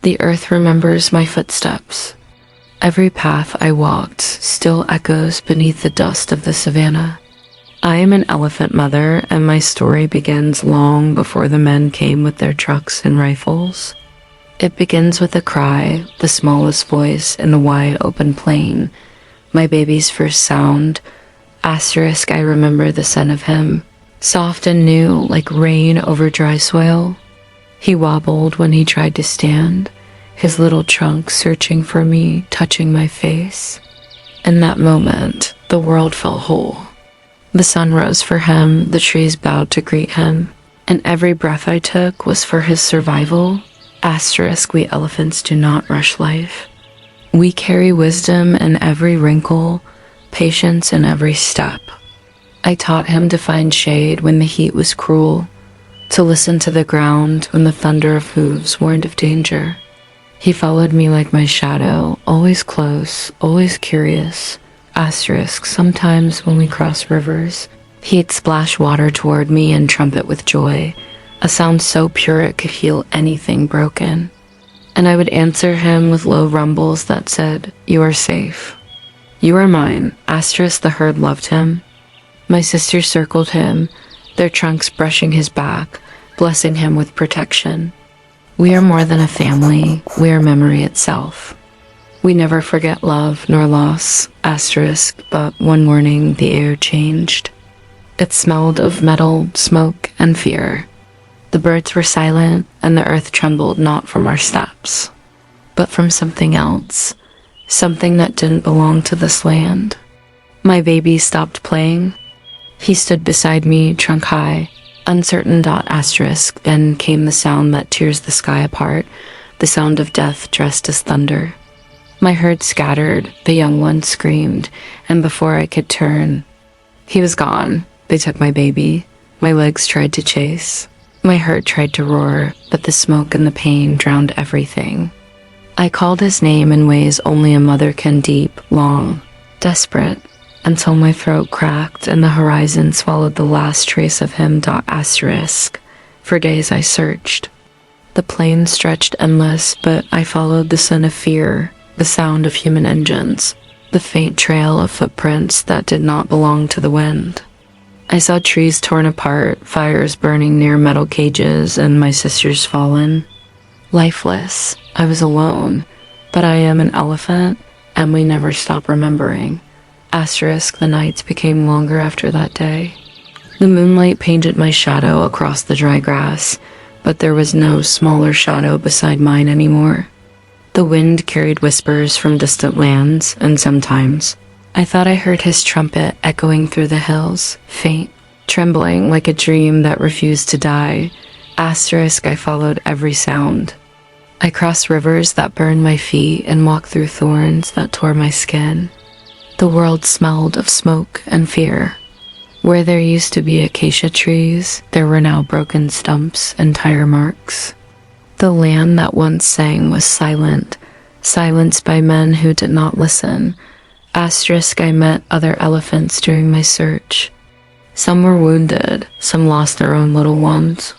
The earth remembers my footsteps. Every path I walked still echoes beneath the dust of the savannah. I am an elephant mother, and my story begins long before the men came with their trucks and rifles. It begins with a cry, the smallest voice in the wide open plain, my baby's first sound. Asterisk, I remember the scent of him, soft and new like rain over dry soil. He wobbled when he tried to stand, his little trunk searching for me, touching my face. In that moment, the world felt whole. The sun rose for him, the trees bowed to greet him, and every breath I took was for his survival. Asterisk, we elephants do not rush life. We carry wisdom in every wrinkle, patience in every step. I taught him to find shade when the heat was cruel, to listen to the ground when the thunder of hooves warned of danger. He followed me like my shadow, always close, always curious. Asterisk, sometimes when we crossed rivers, he'd splash water toward me and trumpet with joy, a sound so pure it could heal anything broken. And I would answer him with low rumbles that said, "You are safe. You are mine." Asterisk, the herd loved him. My sisters circled him, their trunks brushing his back, blessing him with protection. We are more than a family, we are memory itself. We never forget love nor loss, asterisk, but one morning the air changed. It smelled of metal, smoke, and fear. The birds were silent, and the earth trembled not from our steps, but from something else, something that didn't belong to this land. My baby stopped playing. He stood beside me, trunk high, uncertain. Asterisk, then came the sound that tears the sky apart, the sound of death dressed as thunder. My herd scattered, the young one screamed, and before I could turn, he was gone. They took my baby. My legs tried to chase. My heart tried to roar, but the smoke and the pain drowned everything. I called his name in ways only a mother can, deep, long, desperate, until my throat cracked and the horizon swallowed the last trace of him. Asterisk. For days I searched. The plain stretched endless, but I followed the scent of fear, the sound of human engines, the faint trail of footprints that did not belong to the wind. I saw trees torn apart, fires burning near metal cages, and my sisters fallen. Lifeless, I was alone, but I am an elephant, and we never stop remembering. Asterisk, the nights became longer after that day. The moonlight painted my shadow across the dry grass, but there was no smaller shadow beside mine anymore. The wind carried whispers from distant lands, and sometimes I thought I heard his trumpet echoing through the hills, faint, trembling like a dream that refused to die. Asterisk, I followed every sound. I crossed rivers that burned my feet and walked through thorns that tore my skin. The world smelled of smoke and fear. Where there used to be acacia trees, there were now broken stumps and tire marks. The land that once sang was silent, silenced by men who did not listen. Asterisk, I met other elephants during my search. Some were wounded, some lost their own little ones.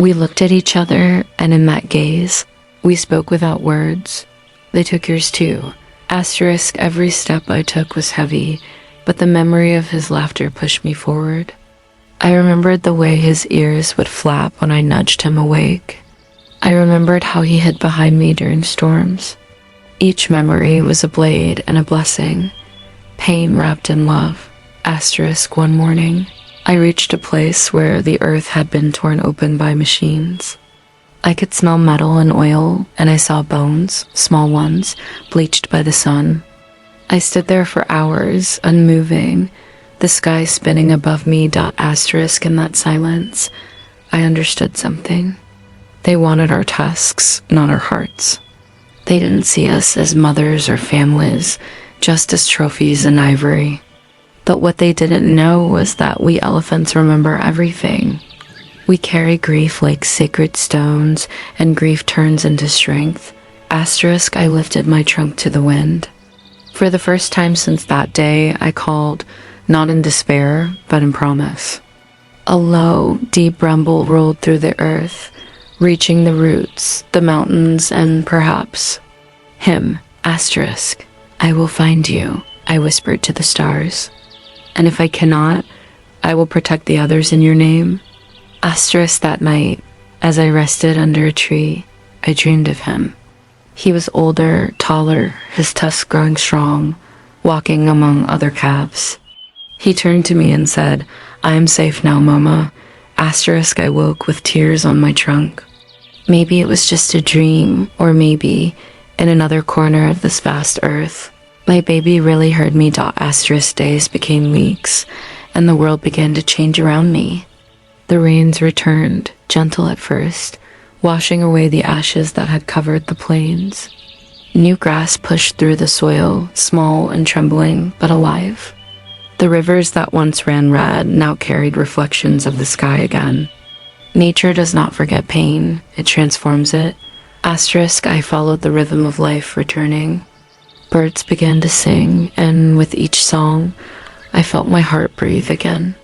We looked at each other, and in that gaze, we spoke without words. They took yours too. Asterisk, every step I took was heavy, but the memory of his laughter pushed me forward. I remembered the way his ears would flap when I nudged him awake. I remembered how he hid behind me during storms. Each memory was a blade and a blessing, pain wrapped in love. Asterisk, one morning, I reached a place where the earth had been torn open by machines. I could smell metal and oil, and I saw bones, small ones, bleached by the sun. I stood there for hours, unmoving, the sky spinning above me. Asterisk, in that silence, I understood something. They wanted our tusks, not our hearts. They didn't see us as mothers or families, just as trophies and ivory. But what they didn't know was that we elephants remember everything. We carry grief like sacred stones, and grief turns into strength. Asterisk, I lifted my trunk to the wind. For the first time since that day, I called, not in despair, but in promise. A low, deep rumble rolled through the earth, reaching the roots, the mountains, and perhaps him. Asterisk. I will find you, I whispered to the stars. And if I cannot, I will protect the others in your name. Asterisk. That night, as I rested under a tree, I dreamed of him. He was older, taller, his tusks growing strong, walking among other calves. He turned to me and said, I am safe now, Mama. Asterisk. I woke with tears on my trunk. Maybe it was just a dream, or maybe, in another corner of this vast earth, my baby really heard me. Asterisk. Days became weeks, and the world began to change around me. The rains returned, gentle at first, washing away the ashes that had covered the plains. New grass pushed through the soil, small and trembling, but alive. The rivers that once ran red now carried reflections of the sky again. Nature does not forget pain, it transforms it. Asterisk. I followed the rhythm of life returning. Birds began to sing, and with each song, I felt my heart breathe again.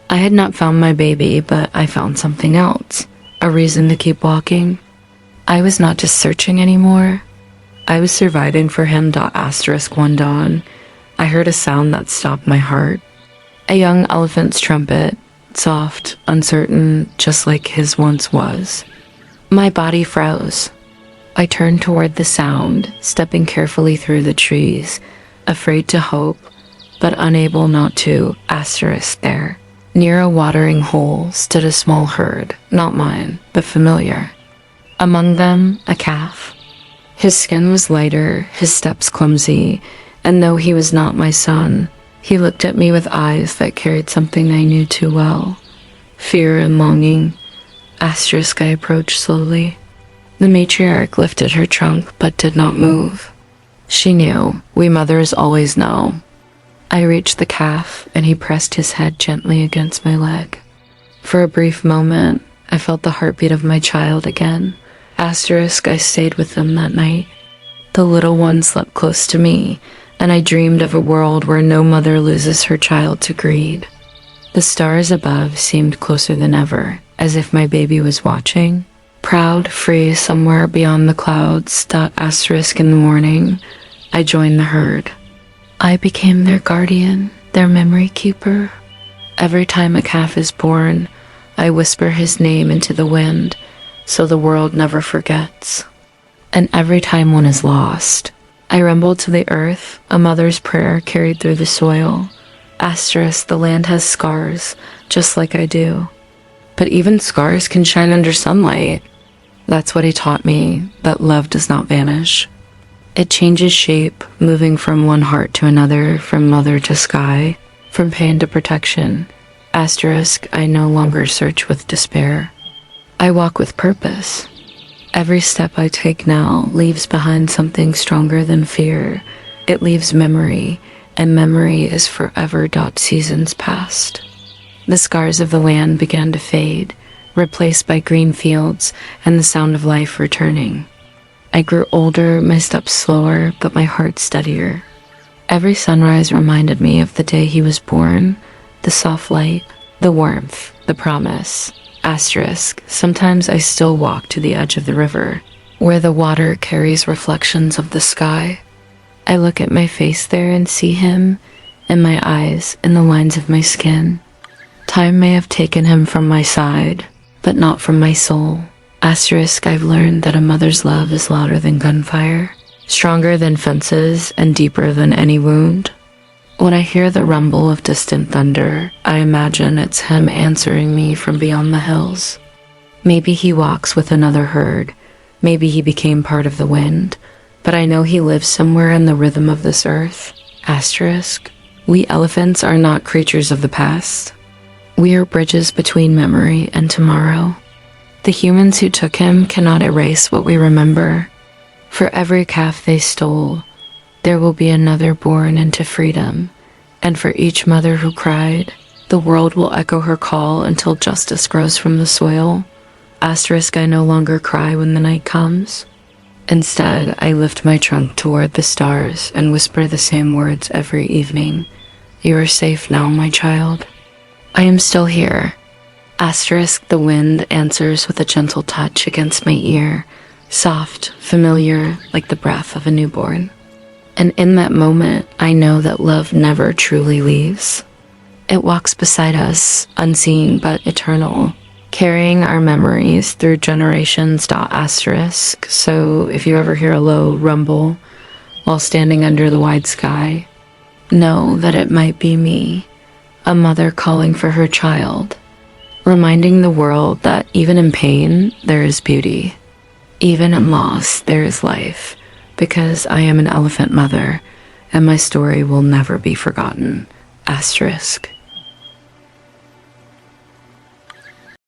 I had not found my baby, but I found something else, a reason to keep walking. I was not just searching anymore. I was surviving for him. Asterisk. One dawn, I heard a sound that stopped my heart. A young elephant's trumpet, soft, uncertain, just like his once was. My body froze. I turned toward the sound, stepping carefully through the trees, afraid to hope, but unable not to. Asterisk. There, near a watering hole, stood a small herd, not mine, but familiar. Among them, a calf. His skin was lighter, his steps clumsy, and though he was not my son, he looked at me with eyes that carried something I knew too well. Fear and longing. Asterisk. I approached slowly. The matriarch lifted her trunk, but did not move. She knew. We mothers always know. I reached the calf, and he pressed his head gently against my leg. For a brief moment, I felt the heartbeat of my child again. Asterisk. I stayed with them that night. The little one slept close to me, and I dreamed of a world where no mother loses her child to greed. The stars above seemed closer than ever, as if my baby was watching. Proud, free, somewhere beyond the clouds. Asterisk. In the morning, I joined the herd. I became their guardian, their memory keeper. Every time a calf is born, I whisper his name into the wind, so the world never forgets. And every time one is lost, I rumble to the earth, a mother's prayer carried through the soil. Asterisk. The land has scars, just like I do. But even scars can shine under sunlight. That's what he taught me, that love does not vanish. It changes shape, moving from one heart to another, from mother to sky, from pain to protection. Asterisk. I no longer search with despair. I walk with purpose. Every step I take now leaves behind something stronger than fear. It leaves memory, and memory is forever. Seasons passed. The scars of the land began to fade, replaced by green fields and the sound of life returning. I grew older, my steps slower, but my heart steadier. Every sunrise reminded me of the day he was born, the soft light, the warmth, the promise. Asterisk. Sometimes I still walk to the edge of the river, where the water carries reflections of the sky. I look at my face there and see him, in my eyes, in the lines of my skin. Time may have taken him from my side, but not from my soul. Asterisk. I've learned that a mother's love is louder than gunfire, stronger than fences, and deeper than any wound. When I hear the rumble of distant thunder, I imagine it's him answering me from beyond the hills. Maybe he walks with another herd, maybe he became part of the wind, but I know he lives somewhere in the rhythm of this earth. Asterisk. We elephants are not creatures of the past. We are bridges between memory and tomorrow. The humans who took him cannot erase what we remember. For every calf they stole, there will be another born into freedom. And for each mother who cried, the world will echo her call until justice grows from the soil. Asterisk. I no longer cry when the night comes. Instead, I lift my trunk toward the stars and whisper the same words every evening. You are safe now, my child. I am still here. Asterisk, the wind answers with a gentle touch against my ear, soft, familiar, like the breath of a newborn. And in that moment, I know that love never truly leaves. It walks beside us, unseen but eternal, carrying our memories through generations. Asterisk, so if you ever hear a low rumble while standing under the wide sky, know that it might be me, a mother calling for her child, reminding the world that even in pain, there is beauty. Even in loss, there is life, because I am an elephant mother, and my story will never be forgotten. Asterisk.